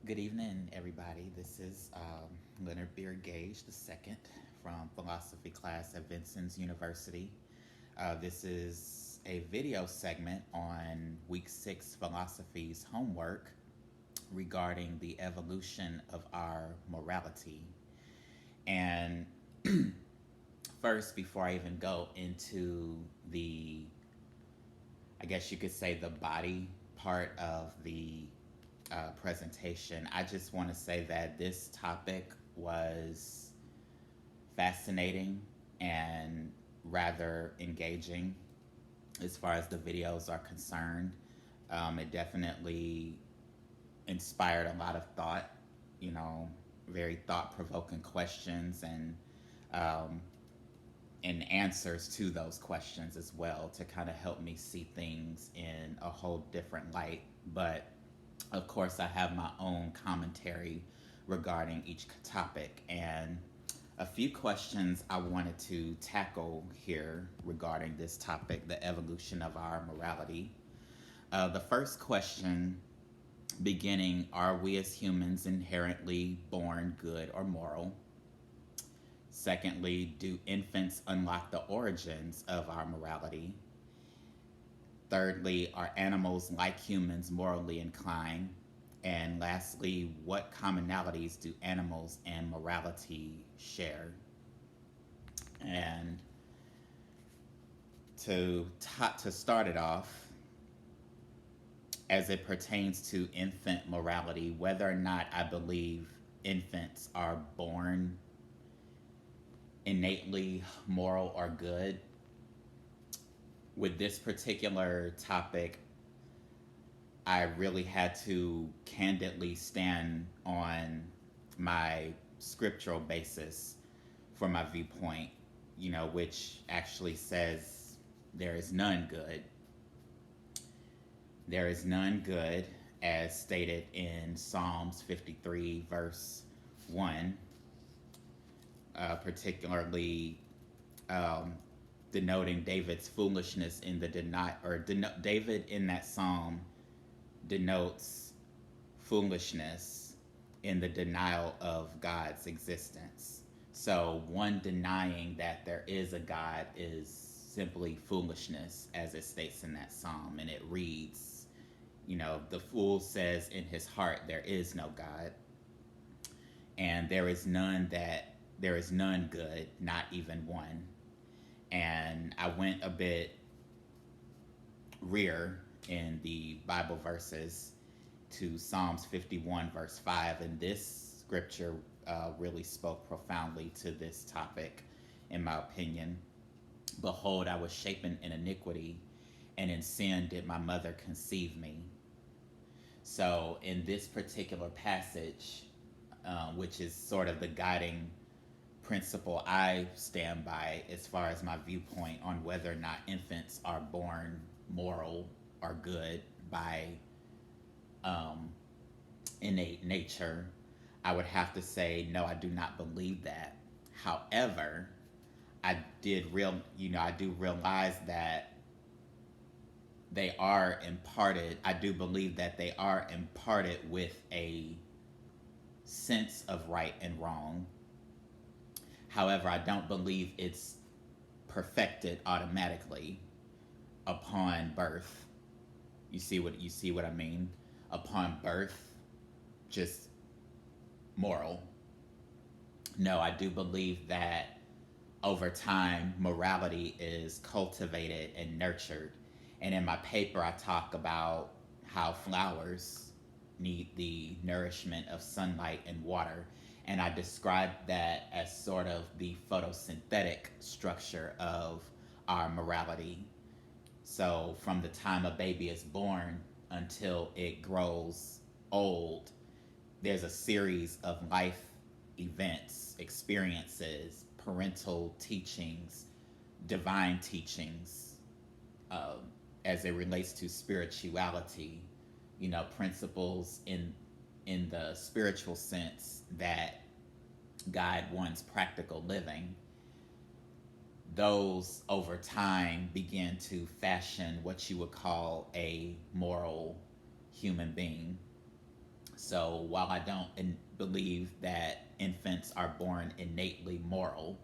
Good evening, everybody. This is Leonard Beer Gage II from philosophy class at Vincennes University. This is a video segment on week 6 philosophy's homework regarding the evolution of our morality. And first, before I even go into I guess you could say, the body part of the presentation, I just want to say that this topic was fascinating and rather engaging as far as the videos are concerned. It definitely inspired a lot of thought, you know, very thought provoking questions um, and answers to those questions as well to kind of help me see things in a whole different light. But of course, I have my own commentary regarding each topic and a few questions I wanted to tackle here regarding this topic, the evolution of our morality. The first question beginning, are we as humans inherently born good or moral? Secondly, do infants unlock the origins of our morality? Thirdly, are animals like humans morally inclined? And lastly, what commonalities do animals and morality share? And to start it off, as it pertains to infant morality, whether or not I believe infants are born innately moral or good, with this particular topic, I really had to candidly stand on my scriptural basis for my viewpoint, which actually says there is none good. There is none good, as stated in Psalms 53, verse 1, particularly um, denoting David's foolishness in the David in that psalm denotes foolishness in the denial of God's existence. So, one denying that there is a God is simply foolishness, as it states in that psalm. And it reads, the fool says in his heart, there is no God, and there is none good, not even one. And I went a bit rear in the Bible verses to Psalms 51, verse 5, and this scripture really spoke profoundly to this topic, in my opinion. Behold, I was shapen in iniquity, and in sin did my mother conceive me. So, in this particular passage, which is sort of the guiding principle I stand by as far as my viewpoint on whether or not infants are born moral or good by um, innate nature, I would have to say no, I do not believe that. However, I do realize that they are imparted. I do believe that they are imparted with a sense of right and wrong. However, I don't believe it's perfected automatically upon birth. You see what I mean? Upon birth, just moral. No, I do believe that over time morality is cultivated and nurtured. And in my paper I talk about how flowers need the nourishment of sunlight and water. And I describe that as sort of the photosynthetic structure of our morality. So, from the time a baby is born until it grows old, there's a series of life events, experiences, parental teachings, divine teachings, uh, as it relates to spirituality, principles in the spiritual sense that guide one's practical living. Those over time begin to fashion what you would call a moral human being. So while I don't believe that infants are born innately moral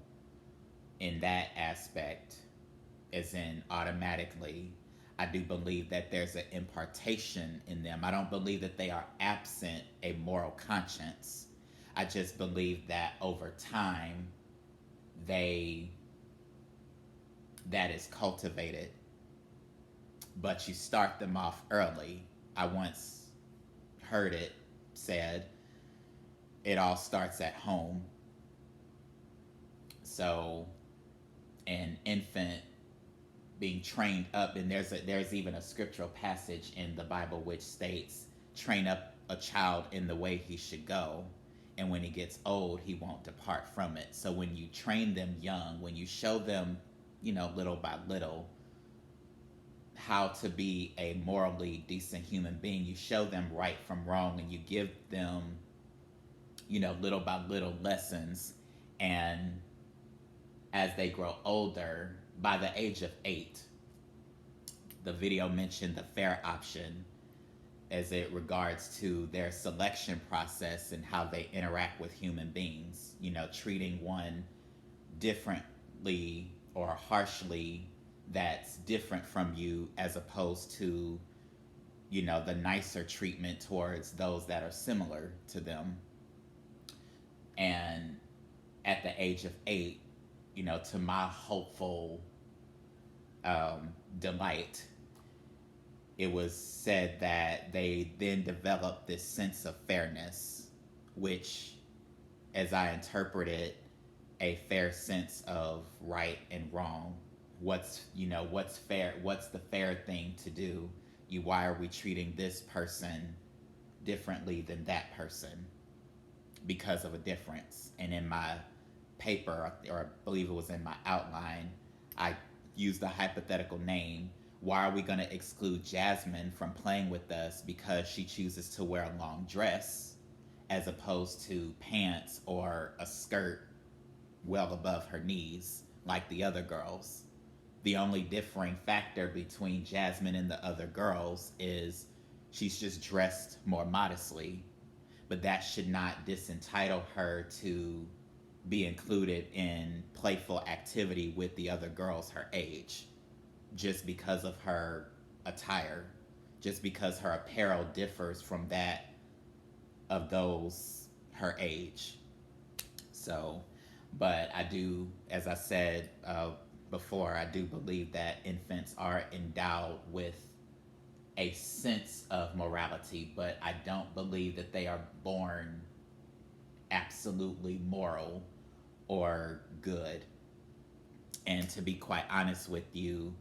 in that aspect, as in automatically, I do believe that there's an impartation in them. I don't believe that they are absent a moral conscience. I just believe that over time, they that is cultivated, but you start them off early. I once heard it said it all starts at home. So an infant being trained up, and there's even a scriptural passage in the Bible which states, train up a child in the way he should go, and when he gets old he won't depart from it. So when you train them young, when you show them, little by little, how to be a morally decent human being, you show them right from wrong, and you give them, little by little lessons. And as they grow older, by the age of 8, the video mentioned the fair option as it regards to their selection process and how they interact with human beings, treating one differently or harshly that's different from you, as opposed to, the nicer treatment towards those that are similar to them. And at the age of 8, to my hopeful delight, it was said that they then developed this sense of fairness, which, as I interpret it, a fair sense of right and wrong. What's fair? What's the fair thing to do? Why are we treating this person differently than that person because of a difference? And in my paper, or I believe it was in my outline, I used a hypothetical name. Why are we going to exclude Jasmine from playing with us because she chooses to wear a long dress as opposed to pants or a skirt well above her knees like the other girls? The only differing factor between Jasmine and the other girls is she's just dressed more modestly, but that should not disentitle her to be included in playful activity with the other girls her age, just because of her attire, just because her apparel differs from that of those her age. So, but I do, as I said before, I do believe that infants are endowed with a sense of morality, but I don't believe that they are born absolutely moral or good. And to be quite honest with you,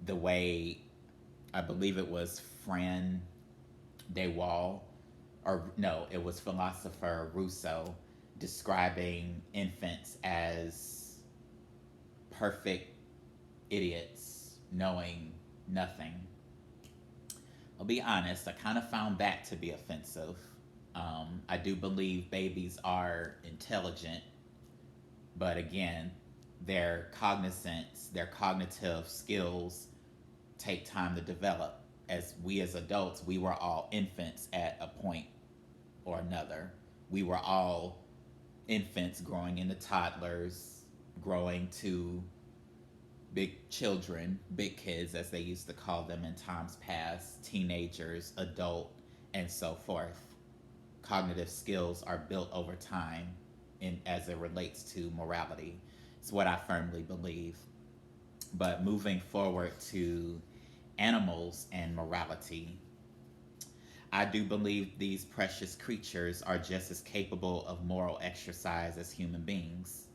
the way, I believe it was Fran de Waal, or no, it was philosopher Rousseau, describing infants as perfect idiots knowing nothing. I'll be honest, I kind of found that to be offensive. I do believe babies are intelligent, but again, their cognizance, their cognitive skills take time to develop. As adults, we were all infants at a point or another. We were all infants growing into toddlers, growing to big children, big kids as they used to call them in times past, teenagers, adult, and so forth. Cognitive skills are built over time as it relates to morality. It's what I firmly believe. But moving forward to animals and morality, I do believe these precious creatures are just as capable of moral exercise as human beings,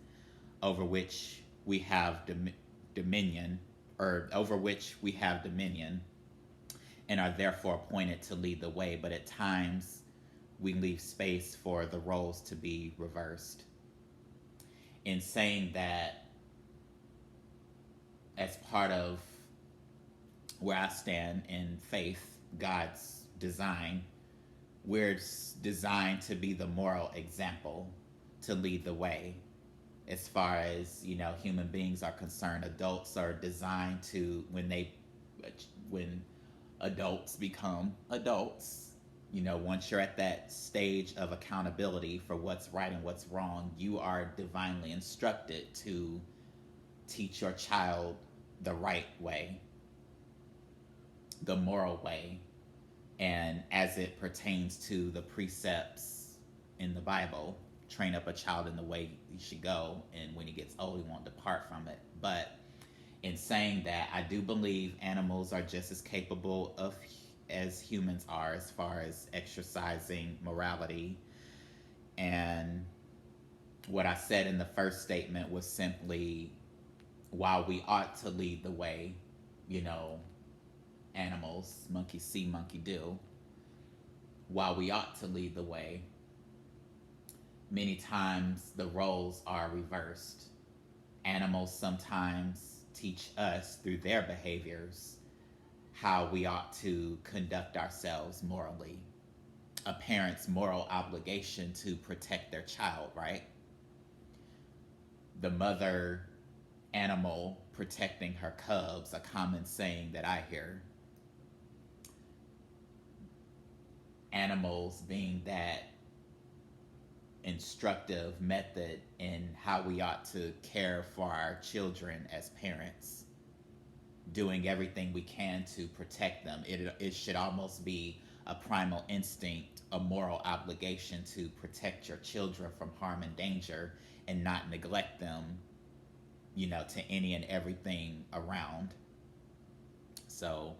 over which we have dominion, and are therefore appointed to lead the way. But at times, we leave space for the roles to be reversed. In saying that, as part of where I stand in faith, God's design, we're designed to be the moral example, to lead the way. As far as, human beings are concerned, adults are designed to, when adults become adults, Once you're at that stage of accountability for what's right and what's wrong, you are divinely instructed to teach your child the right way, the moral way, and as it pertains to the precepts in the Bible, train up a child in the way he should go, and when he gets old, he won't depart from it. But in saying that, I do believe animals are just as capable of as humans are as far as exercising morality. And what I said in the first statement was simply, while we ought to lead the way, you know, animals, monkey see, monkey do, while we ought to lead the way, many times the roles are reversed. Animals sometimes teach us through their behaviors how we ought to conduct ourselves morally. A parent's moral obligation to protect their child, right? The mother animal protecting her cubs, a common saying that I hear. Animals being that instructive method in how we ought to care for our children as parents, doing everything we can to protect them. It should almost be a primal instinct, a moral obligation to protect your children from harm and danger and not neglect them, to any and everything around. So,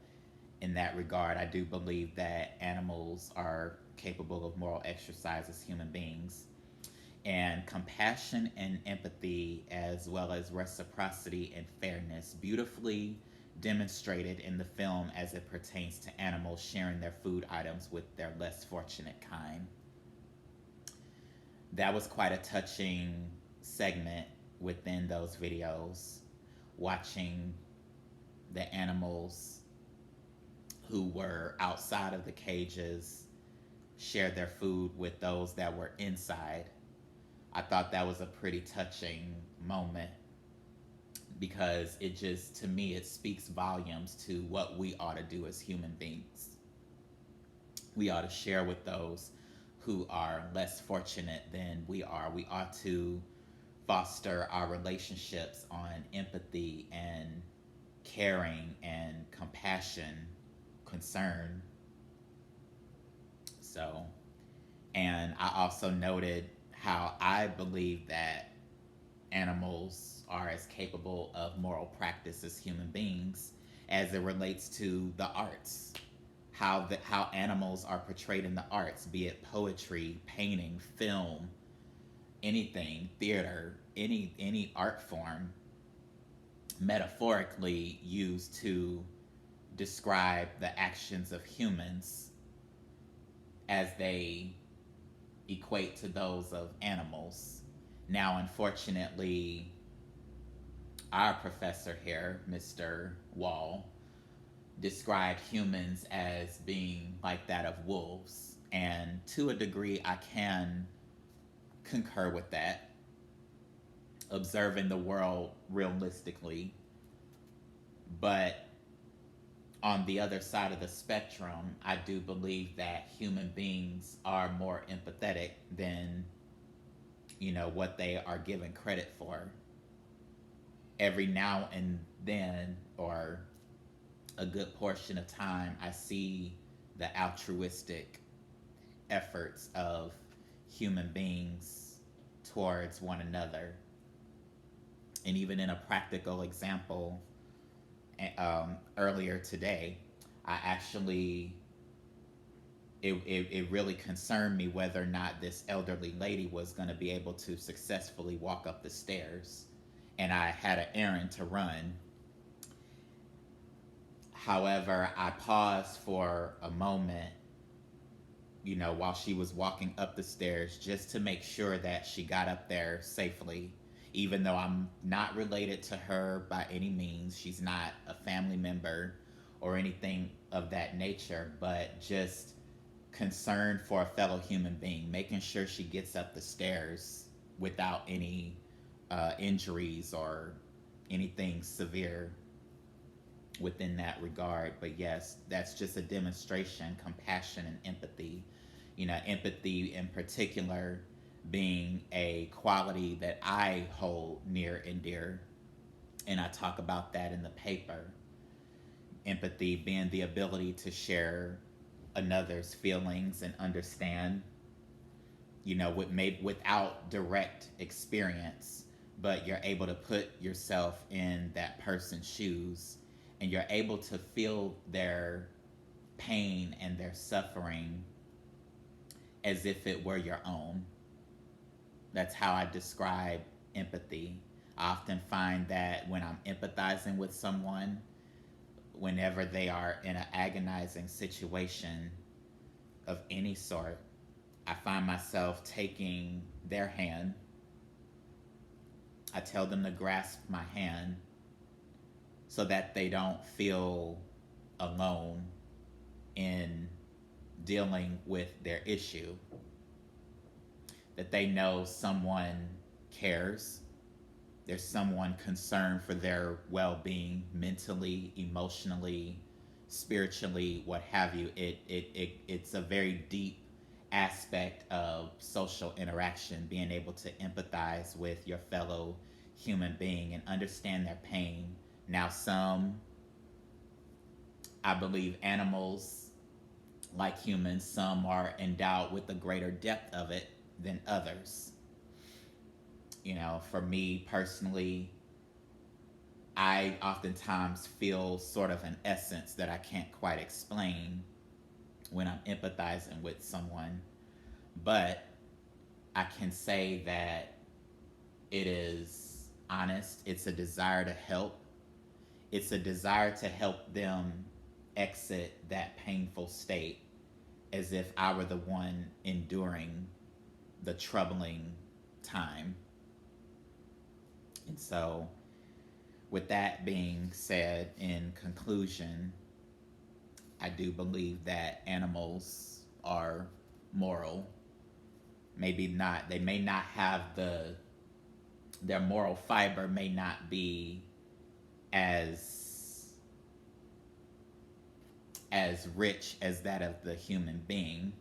in that regard, I do believe that animals are capable of moral exercise as human beings. And compassion and empathy, as well as reciprocity and fairness, beautifully demonstrated in the film as it pertains to animals sharing their food items with their less fortunate kind. That was quite a touching segment within those videos, watching the animals who were outside of the cages share their food with those that were inside. I thought that was a pretty touching moment because it just, to me, it speaks volumes to what we ought to do as human beings. We ought to share with those who are less fortunate than we are. We ought to foster our relationships on empathy and caring and compassion, concern. So, and I also noted how I believe that animals are as capable of moral practice as human beings as it relates to the arts. How animals are portrayed in the arts, be it poetry, painting, film, anything, theater, any art form, metaphorically used to describe the actions of humans as they equate to those of animals. Now, unfortunately, our professor here, Mr. Wall, described humans as being like that of wolves. And to a degree, I can concur with that, observing the world realistically. But on the other side of the spectrum, I do believe that human beings are more empathetic than, what they are given credit for. Every now and then, or a good portion of time, I see the altruistic efforts of human beings towards one another. And even in a practical example, earlier today, I actually, it really concerned me whether or not this elderly lady was going to be able to successfully walk up the stairs. And I had an errand to run. However, I paused for a moment, while she was walking up the stairs just to make sure that she got up there safely. Even though I'm not related to her by any means, she's not a family member or anything of that nature, but just concerned for a fellow human being, making sure she gets up the stairs without any injuries or anything severe. within that regard. But yes, that's just a demonstration, compassion and empathy. Empathy in particular being a quality that I hold near and dear. And I talk about that in the paper. Empathy being the ability to share another's feelings and understand, with maybe without direct experience, but you're able to put yourself in that person's shoes and you're able to feel their pain and their suffering as if it were your own. That's how I describe empathy. I often find that when I'm empathizing with someone, whenever they are in an agonizing situation of any sort, I find myself taking their hand. I tell them to grasp my hand so that they don't feel alone in dealing with their issue. That they know someone cares. There's someone concerned for their well being, mentally, emotionally, spiritually, what have you. It's a very deep aspect of social interaction, being able to empathize with your fellow human being and understand their pain. Now, I believe animals, like humans, some are endowed with a greater depth of it than others. For me personally, I oftentimes feel sort of an essence that I can't quite explain when I'm empathizing with someone. But I can say that it is honest. It's a desire to help. It's a desire to help them exit that painful state as if I were the one enduring the troubling time. And so, with that being said, in conclusion, I do believe that animals are moral. Maybe not, they may not have their moral fiber may not be as rich as that of the human being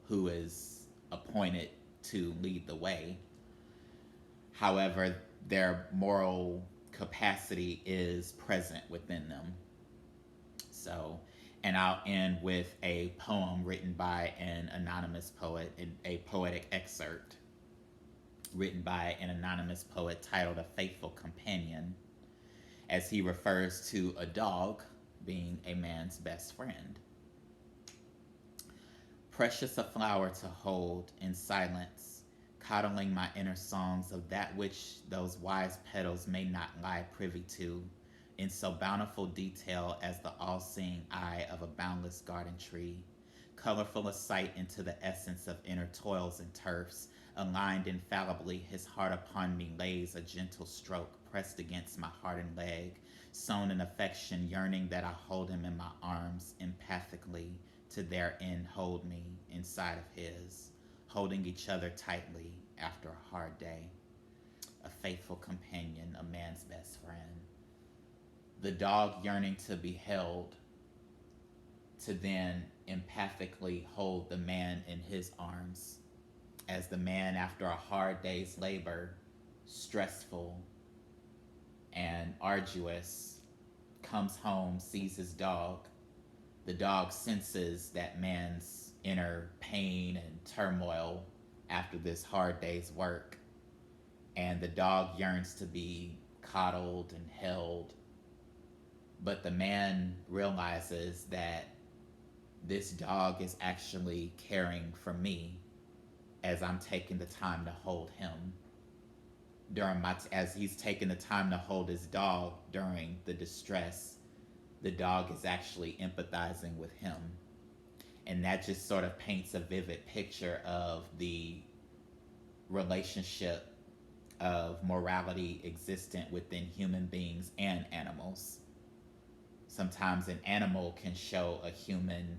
who is appointed to lead the way. However, their moral capacity is present within them. So, and I'll end with a poem written by an anonymous poet, a poetic excerpt written by an anonymous poet titled A Faithful Companion, as he refers to a dog being a man's best friend. Precious a flower to hold in silence, coddling my inner songs of that which those wise petals may not lie privy to, in so bountiful detail as the all-seeing eye of a boundless garden tree, colorful a sight into the essence of inner toils and turfs, aligned infallibly, his heart upon me lays a gentle stroke, pressed against my hardened leg, sown in affection, yearning that I hold him in my arms, empathically, to their end hold me inside of his, holding each other tightly after a hard day. A faithful companion, a man's best friend. The dog yearning to be held, to then empathically hold the man in his arms, as the man, after a hard day's labor, stressful and arduous, comes home, sees his dog. The dog senses that man's inner pain and turmoil after this hard day's work, and the dog yearns to be coddled and held. But the man realizes that this dog is actually caring for me as I'm taking the time to hold him as he's taking the time to hold his dog during the distress. The dog is actually empathizing with him. And that just sort of paints a vivid picture of the relationship of morality existent within human beings and animals. Sometimes an animal can show a human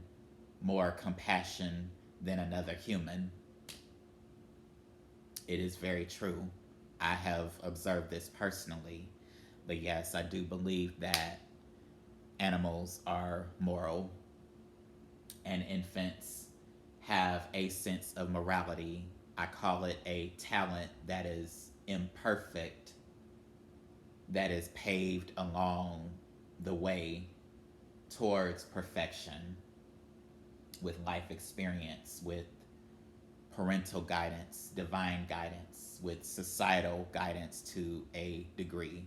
more compassion than another human. It is very true. I have observed this personally. But yes, I do believe that animals are moral, and infants have a sense of morality. I call it a talent that is imperfect, that is paved along the way towards perfection with life experience, with parental guidance, divine guidance, with societal guidance to a degree.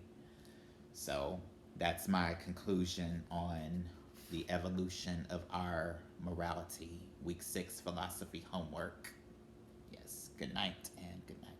So that's my conclusion on the evolution of our morality. Week 6 philosophy homework. Yes, good night and good night.